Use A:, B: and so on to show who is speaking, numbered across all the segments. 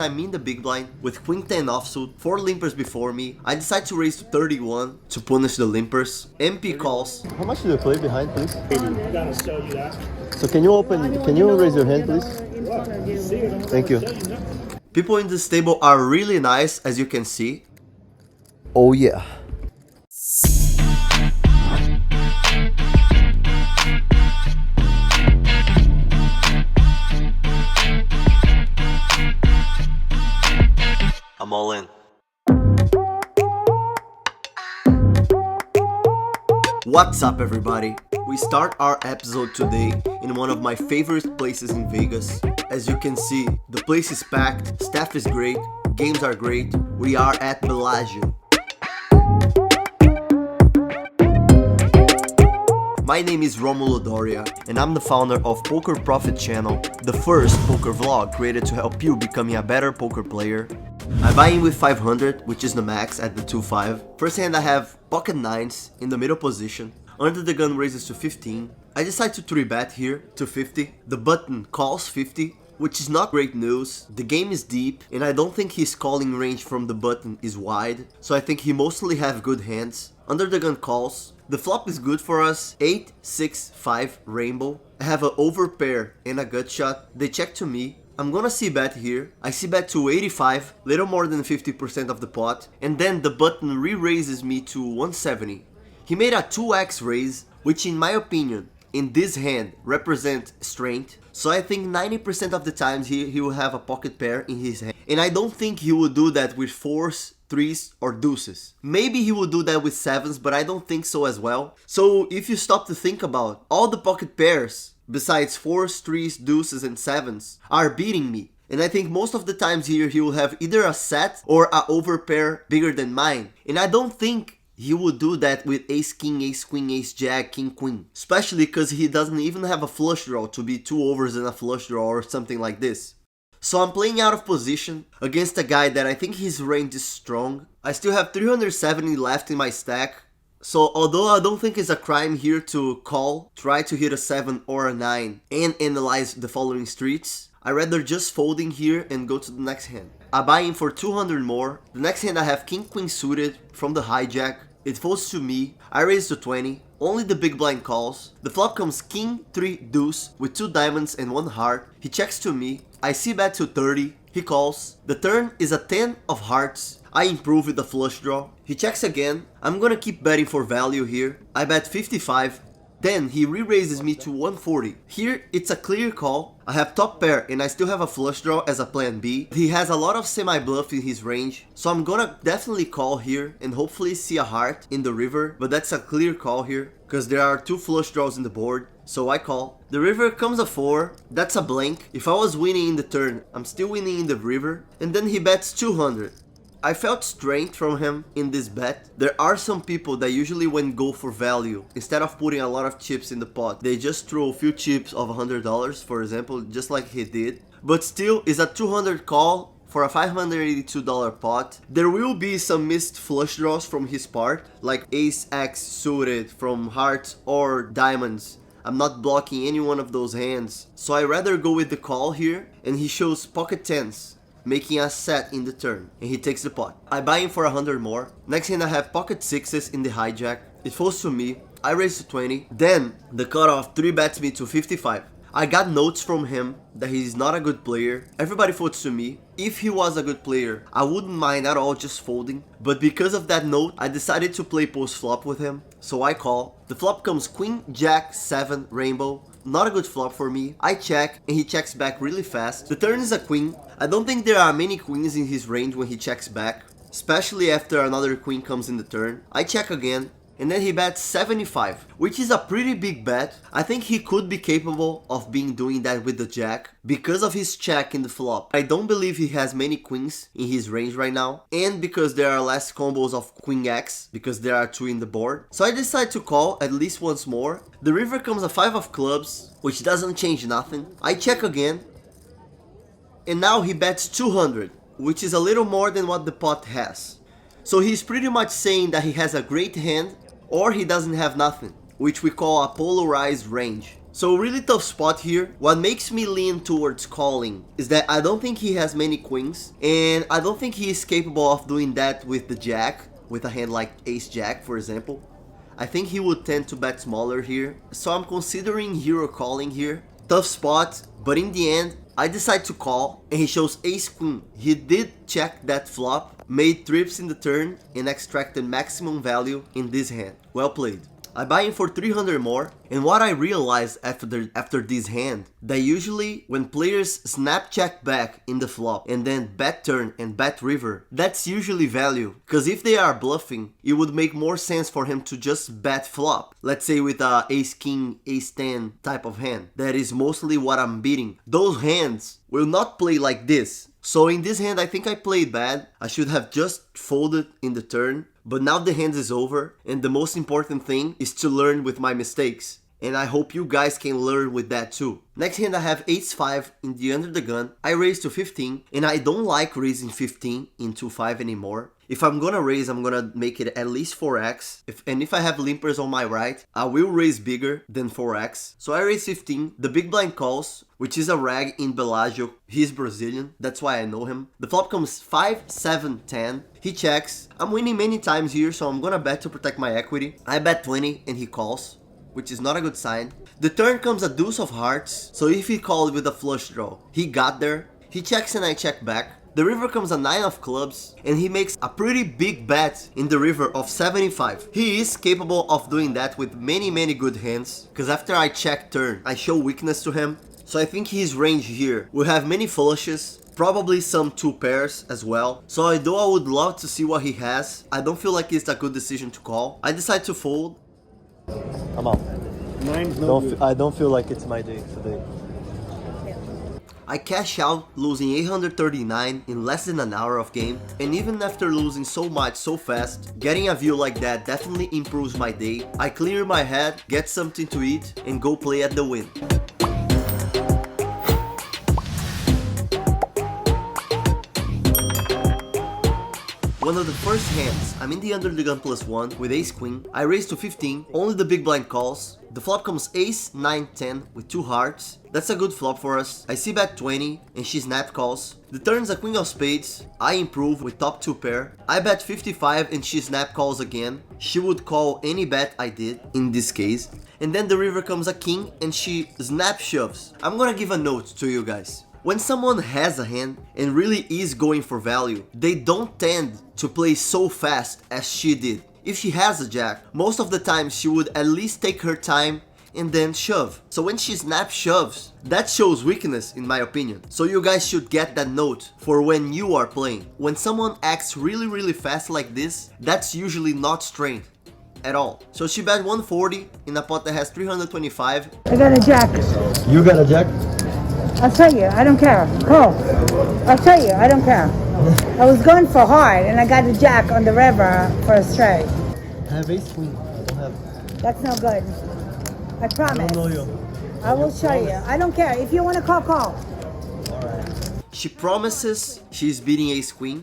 A: I'm in the big blind with queen 10 offsuit, 4 limpers before me. I decide to raise to 31 to punish the limpers. MP calls.
B: How much do you play behind, please?
C: I'm gonna show you that.
B: So can you raise your hand, please? Thank you.
A: People in this table are really nice, as you can see.
B: Oh yeah.
A: I'm all in. What's up, everybody? We start our episode today in one of my favorite places in Vegas. As you can see, the place is packed, staff is great, games are great. We are at Bellagio. My name is Romulo Doria, and I'm the founder of Poker Profit Channel, the first poker vlog created to help you becoming a better poker player. I buy in with 500, which is the max at the 2-5. First hand I have pocket 9s in the middle position. Under the gun raises to 15. I decide to 3-bet here to 50. The button calls 50, which is not great news. The game is deep, and I don't think his calling range from the button is wide, so I think he mostly have good hands. Under the gun calls. The flop is good for us, 8, 6, 5 rainbow. I have an overpair and a gut shot. They check to me. I'm gonna c-bet here. I c-bet to 85, little more than 50% of the pot, and then the button re-raises me to 170. He made a 2x raise, which in my opinion, in this hand, represents strength. So I think 90% of the times he will have a pocket pair in his hand. And I don't think he will do that with 4s, 3s or deuces. Maybe he will do that with 7s, but I don't think so as well. So if you stop to think about all the pocket pairs, besides 4s, 3s, deuces and 7s, are beating me. And I think most of the times here he will have either a set or a overpair bigger than mine. And I don't think he would do that with ace king, ace queen, ace jack, king queen. Especially because he doesn't even have a flush draw to be 2 overs and a flush draw or something like this. So I'm playing out of position against a guy that I think his range is strong. I still have 370 left in my stack. So although I don't think it's a crime here to call, try to hit a 7 or a 9 and analyze the following streets, I rather just folding here and go to the next hand. I buy in for 200 more. The next hand I have king queen suited from the hijack. It folds to me. I raise to 20. Only the big blind calls. The flop comes king 3 deuce with 2 diamonds and 1 heart. He checks to me. I c-bet to 30. He calls. The turn is a 10 of hearts. I improve with the flush draw. He checks again. I'm gonna keep betting for value here. I bet 55. Then he re-raises me to 140. Here it's a clear call. I have top pair and I still have a flush draw as a plan B. He has a lot of semi-bluff in his range, so I'm gonna definitely call here and hopefully see a heart in the river, but that's a clear call here because there are 2 flush draws in the board, so I call. The river comes a 4, that's a blank. If I was winning in the turn, I'm still winning in the river, and then he bets 200. I felt strength from him in this bet. There are some people that usually when go for value, instead of putting a lot of chips in the pot, they just throw a few chips of $100, for example, just like he did. But still, is a 200 call for a $582 pot. There will be some missed flush draws from his part, like ace X suited from hearts or diamonds. I'm not blocking any one of those hands, so I rather go with the call here, and he shows pocket 10s. Making a set in the turn, and he takes the pot. I buy in for 100 more. Next hand I have pocket 6s in the hijack. It falls to me. I raise to 20. Then the cutoff 3-bets me to 55. I got notes from him that he's not a good player. Everybody folds to me. If he was a good player, I wouldn't mind at all just folding. But because of that note, I decided to play post flop with him. So I call. The flop comes queen, jack, 7, rainbow. Not a good flop for me. I check and he checks back really fast. The turn is a queen. I don't think there are many queens in his range when he checks back, especially after another queen comes in the turn. I check again and then he bets 75, which is a pretty big bet. I think he could be capable of doing that with the jack because of his check in the flop. I don't believe he has many queens in his range right now, and because there are less combos of queen X because there are 2 in the board. So I decide to call at least once more. The river comes a 5 of clubs, which doesn't change nothing. I check again, and now he bets 200, which is a little more than what the pot has. So he's pretty much saying that he has a great hand or he doesn't have nothing, which we call a polarized range. So really tough spot here. What makes me lean towards calling is that I don't think he has many queens, and I don't think he is capable of doing that with the jack, with a hand like ace jack for example. I think he would tend to bet smaller here, so I'm considering hero calling here. Tough spot, but in the end I decide to call, and he shows ace queen. He did check that flop, made trips in the turn, and extracted maximum value in this hand. Well played. I buy in for 300 more, and what I realized after this hand, that usually when players snap check back in the flop and then bet turn and bet river, that's usually value, because if they are bluffing, it would make more sense for him to just bet flop. Let's say with a ace king, ace 10 type of hand. That is mostly what I'm beating. Those hands will not play like this. So in this hand I think I played bad. I should have just folded in the turn. But now the hand is over, and the most important thing is to learn with my mistakes. And I hope you guys can learn with that too. Next hand I have ace-5 in the under the gun. I raise to 15, and I don't like raising 15 into 5 anymore. If I'm gonna raise, I'm gonna make it at least 4x. If I have limpers on my right, I will raise bigger than 4x. So I raise 15, the big blind calls, which is a rag in Bellagio. He's Brazilian, that's why I know him. The flop comes 5, 7, 10. He checks. I'm winning many times here, so I'm gonna bet to protect my equity. I bet 20 and he calls, which is not a good sign. The turn comes a deuce of hearts, so if he called with a flush draw, he got there. He checks and I check back. The river comes a 9 of clubs, and he makes a pretty big bet in the river of 75. He is capable of doing that with many good hands, because after I check turn, I show weakness to him. So I think his range here will have many flushes, probably some 2 pairs as well. So although I would love to see what he has, I don't feel like it's a good decision to call. I decide to fold.
B: I'm out. I don't feel like it's my day today.
A: I cash out, losing 839 in less than an hour of game, and even after losing so much so fast, getting a view like that definitely improves my day. I clear my head, get something to eat, and go play at the Wynn. One of the first hands, I'm in the under the gun +1 with ace queen. I raise to 15, only the big blind calls. The flop comes ace 9 10 with 2 hearts. That's a good flop for us. I see bet 20 and she snap calls. The turn's a queen of spades. I improve with top 2 pair. I bet 55 and she snap calls again. She would call any bet I did in this case. And then the river comes a king and she snap shoves. I'm gonna give a note to you guys. When someone has a hand and really is going for value, they don't tend to play so fast as she did. If she has a jack, most of the time she would at least take her time and then shove. So when she snap shoves, that shows weakness in my opinion. So you guys should get that note for when you are playing. When someone acts really fast like this, that's usually not strength at all. So she bet 140 in a pot that has 325.
C: I got a jack.
B: You got a jack?
C: I'll tell you, I don't care. Oh, I'll tell you, I don't care. I was going for hard, and I got a jack on the river for a straight.
B: I have ace queen. I don't have.
C: That's no good. I promise.
B: I don't know you.
C: I will show you. I don't care. If you want to call, call.
B: Alright.
A: She promises she's beating ace queen.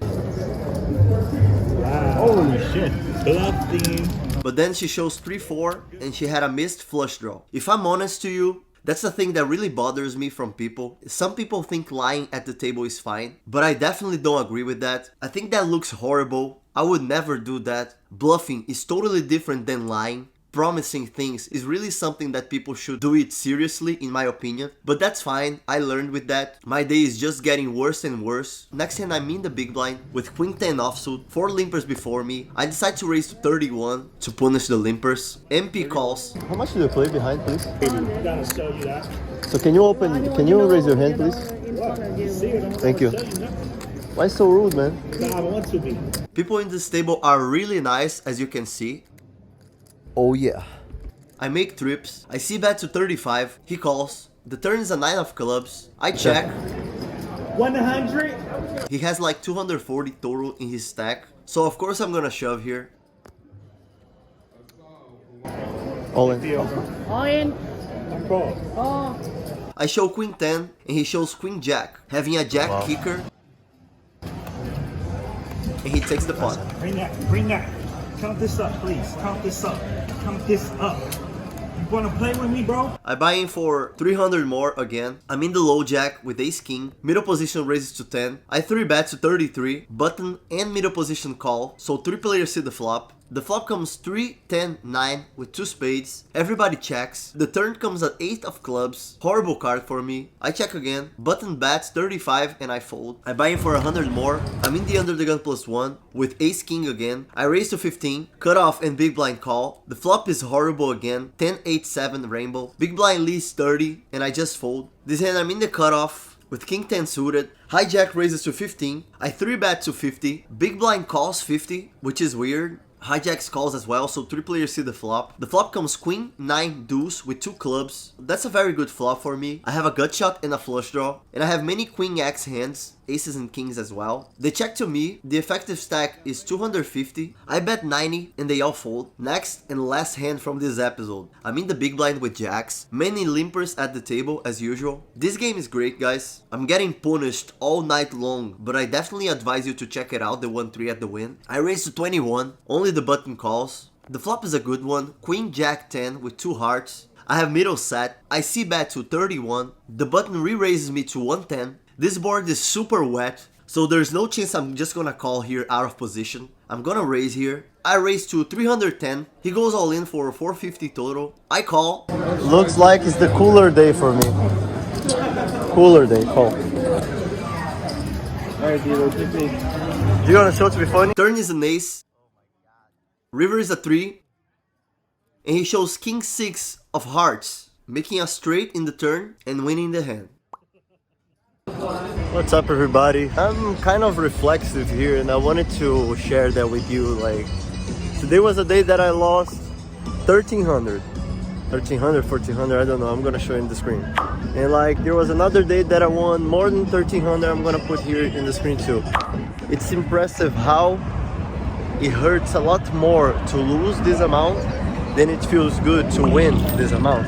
D: Wow. Holy shit. Bluffing.
A: But then she shows 3-4 and she had a missed flush draw. If I'm honest to you, that's the thing that really bothers me from people. Some people think lying at the table is fine, but I definitely don't agree with that. I think that looks horrible. I would never do that. Bluffing is totally different than lying. Promising things is really something that people should do it seriously, in my opinion. But that's fine, I learned with that. My day is just getting worse and worse. Next hand I'm in the big blind with queen 10 offsuit, 4 limpers before me. I decide to raise to 31 to punish the limpers. MP calls.
B: How much do you play behind, please?
D: I gotta show you that.
B: So can you raise your hand, please? Thank you. Why so rude, man?
D: No, I want to be.
A: People in this table are really nice, as you can see.
B: Oh yeah.
A: I make trips. I see bet to 35. He calls. The turn is a 9 of clubs. I check.
D: 100.
A: He has like 240 total in his stack. So of course I'm gonna shove here.
B: All in.
C: All in.
D: Call.
C: Oh.
A: I show queen 10 and he shows queen jack, having a jack kicker. And he takes the pot.
D: Bring that. Bring that. Count this up, please. Count this up. Count this up. You wanna play with me, bro?
A: I buy in for 300 more again. I'm in the low jack with ace king. Middle position raises to 10. I 3-bet to 33. Button and middle position call. So 3 players see the flop. The flop comes 3, 10, 9 with 2 spades. Everybody checks. The turn comes at 8 of clubs. Horrible card for me. I check again. Button bets 35 and I fold. I buy in for 100 more. I'm in the under the gun +1 with ace king again. I raise to 15. Cut off and big blind call. The flop is horrible again. 10, 8, 7 rainbow. Big blind leads 30 and I just fold. This hand I'm in the cutoff with king 10 suited. Hijack raises to 15. I 3-bet to 50. Big blind calls 50, which is weird. Hijacks calls as well, so 3 players see the flop. The flop comes queen, 9, deuce with 2 clubs. That's a very good flop for me. I have a gut shot and a flush draw. And I have many queen X hands, aces and kings as well. They check to me. The effective stack is 250. I bet 90 and they all fold. Next and last hand from this episode. I'm in the big blind with jacks. Many limpers at the table as usual. This game is great, guys. I'm getting punished all night long, but I definitely advise you to check it out, the 1-3 at the Wynn. I raised to 21. Only the button calls. The flop is a good one. Queen jack 10 with 2 hearts. I have middle set. I see bet to 31. The button re-raises me to 110. This board is super wet, so there's no chance I'm just gonna call here out of position. I'm gonna raise here. I raise to 310. He goes all in for 450 total. I call.
B: Looks like it's the cooler day for me. Cooler day, call. Alright, Dilo, keep me. You wanna show to be funny?
A: Turn is an ace. River is a 3. And he shows king 6 of hearts, making a straight in the turn and winning the hand.
B: What's up, everybody? I'm kind of reflexive here and I wanted to share that with you. Like, today was a day that I lost 1300, 1400, I don't know, I'm gonna show you in the screen. And like, there was another day that I won more than 1300, I'm gonna put here in the screen too. It's impressive how it hurts a lot more to lose this amount than it feels good to win this amount.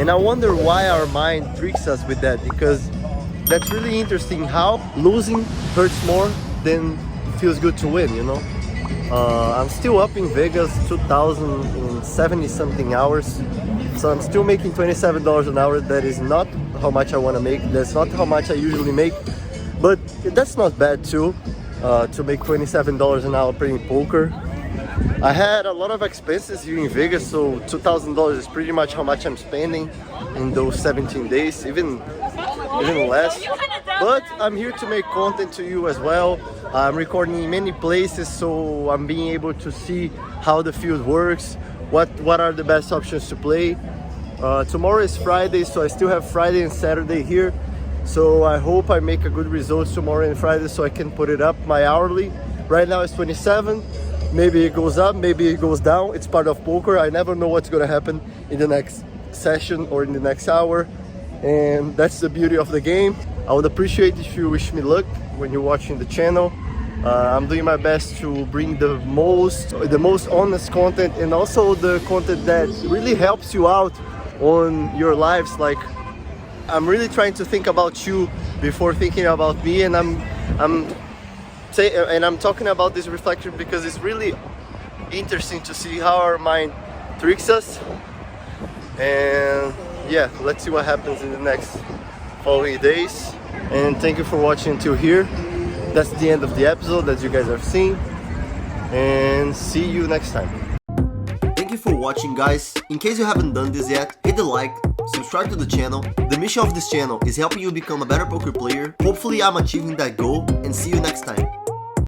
B: And I wonder why our mind tricks us with that, because that's really interesting how losing hurts more than it feels good to win, you know? I'm still up in Vegas, 2,070 something hours. So I'm still making $27 an hour. That is not how much I want to make. That's not how much I usually make. But that's not bad too, to make $27 an hour playing poker. I had a lot of expenses here in Vegas, so $2,000 is pretty much how much I'm spending in those 17 days, even less. But I'm here to make content to you as well. I'm recording in many places, so I'm being able to see how the field works, what are the best options to play. Tomorrow is Friday, so I still have Friday and Saturday here. So I hope I make a good result tomorrow and Friday so I can put it up. My hourly right now is 27. Maybe it goes up, maybe it goes down. It's part of poker. I never know what's gonna happen in the next session or in the next hour. And that's the beauty of the game. I would appreciate if you wish me luck when you're watching the channel. I'm doing my best to bring the most honest content, and also the content that really helps you out on your lives. Like, I'm really trying to think about you before thinking about me, and I'm talking about this reflection because it's really interesting to see how our mind tricks us. And yeah, let's see what happens in the next following days. And thank you for watching until here. That's the end of the episode, as you guys have seen, and see you next time.
A: Thank you for watching, guys. In case you haven't done this yet, hit the like, subscribe to the channel. The mission of this channel is helping you become a better poker player. Hopefully I'm achieving that goal, and see you next time.